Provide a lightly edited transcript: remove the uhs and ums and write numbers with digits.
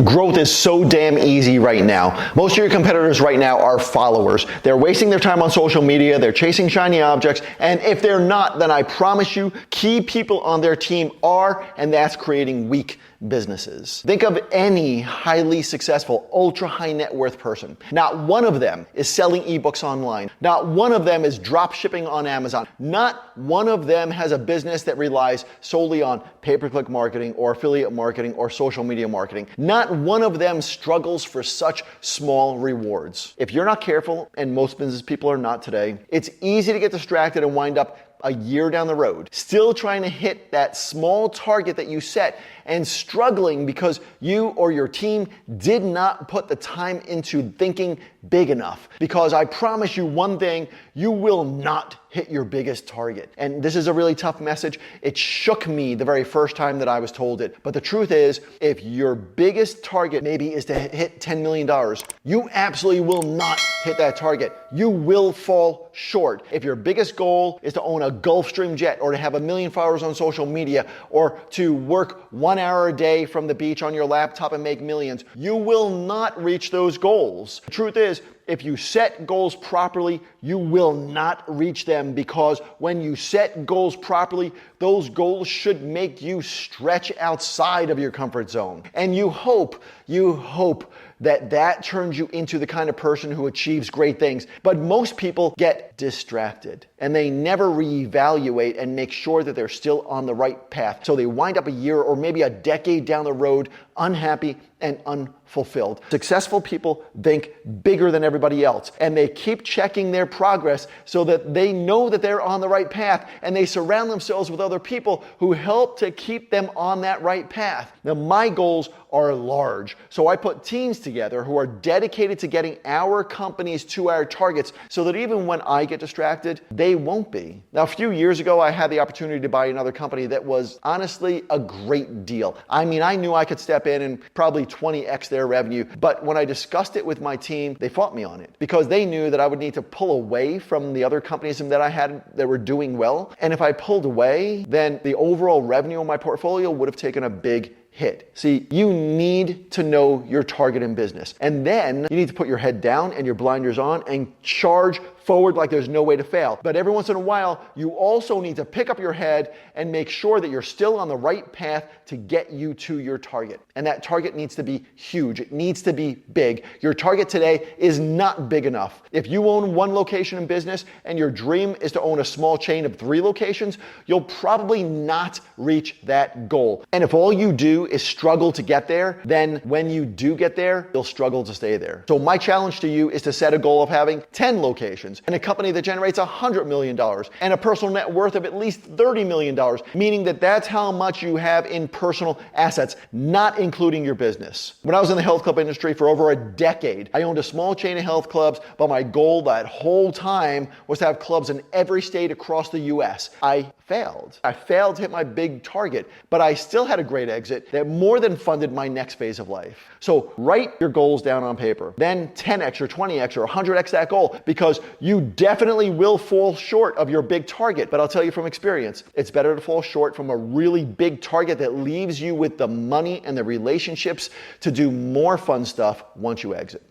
Growth is so damn easy right now. Most of your competitors right now are followers. They're wasting their time on social media, they're chasing shiny objects, and if they're not, then I promise you, key people on their team are, and that's creating weak businesses. Think of any highly successful, ultra high net worth person. Not one of them is selling ebooks online. Not one of them is drop shipping on Amazon. Not one of them has a business that relies solely on pay-per-click marketing or affiliate marketing or social media marketing. Not one of them struggles for such small rewards. If you're not careful, and most business people are not today, it's easy to get distracted and wind up a year down the road, still trying to hit that small target that you set and struggling because you or your team did not put the time into thinking big enough. Because I promise you one thing, you will not hit your biggest target. And this is a really tough message. It shook me the very first time that I was told it. But the truth is, if your biggest target maybe is to hit $10 million, you absolutely will not hit that target. You will fall short. If your biggest goal is to own a Gulfstream jet or to have 1 million followers on social media or to work 1 hour a day from the beach on your laptop and make millions, you will not reach those goals. The truth is, if you set goals properly, you will not reach them, because when you set goals properly, those goals should make you stretch outside of your comfort zone. And you hope that turns you into the kind of person who achieves great things. But most people get distracted and they never reevaluate and make sure that they're still on the right path. So they wind up a year or maybe a decade down the road unhappy and unfulfilled. Successful people think bigger than everybody else, and they keep checking their progress so that they know that they're on the right path, and they surround themselves with other people who help to keep them on that right path. Now, my goals are large, so I put teams together who are dedicated to getting our companies to our targets so that even when I get distracted, they won't be. Now, a few years ago, I had the opportunity to buy another company that was honestly a great deal. I mean, I knew I could step in and probably 20x their revenue, but when I discussed it with my team, they fought me on it because they knew that I would need to pull away from the other companies that I had that were doing well. And if I pulled away, then the overall revenue in my portfolio would have taken a big hit. See, you need to know your target in business. And then you need to put your head down and your blinders on and charge forward like there's no way to fail. But every once in a while, you also need to pick up your head and make sure that you're still on the right path to get you to your target. And that target needs to be huge. It needs to be big. Your target today is not big enough. If you own 1 location in business and your dream is to own a small chain of 3 locations, you'll probably not reach that goal. And if all you do is struggle to get there, then when you do get there, you'll struggle to stay there. So my challenge to you is to set a goal of having 10 locations and a company that generates $100 million and a personal net worth of at least $30 million, meaning that that's how much you have in personal assets, not including your business. When I was in the health club industry for over a decade, I owned a small chain of health clubs, but my goal that whole time was to have clubs in every state across the US. I failed. I failed to hit my big target, but I still had a great exit that more than funded my next phase of life. So write your goals down on paper, then 10x or 20x or 100x that goal, because you definitely will fall short of your big target. But I'll tell you from experience, it's better to fall short from a really big target that leaves you with the money and the relationships to do more fun stuff once you exit.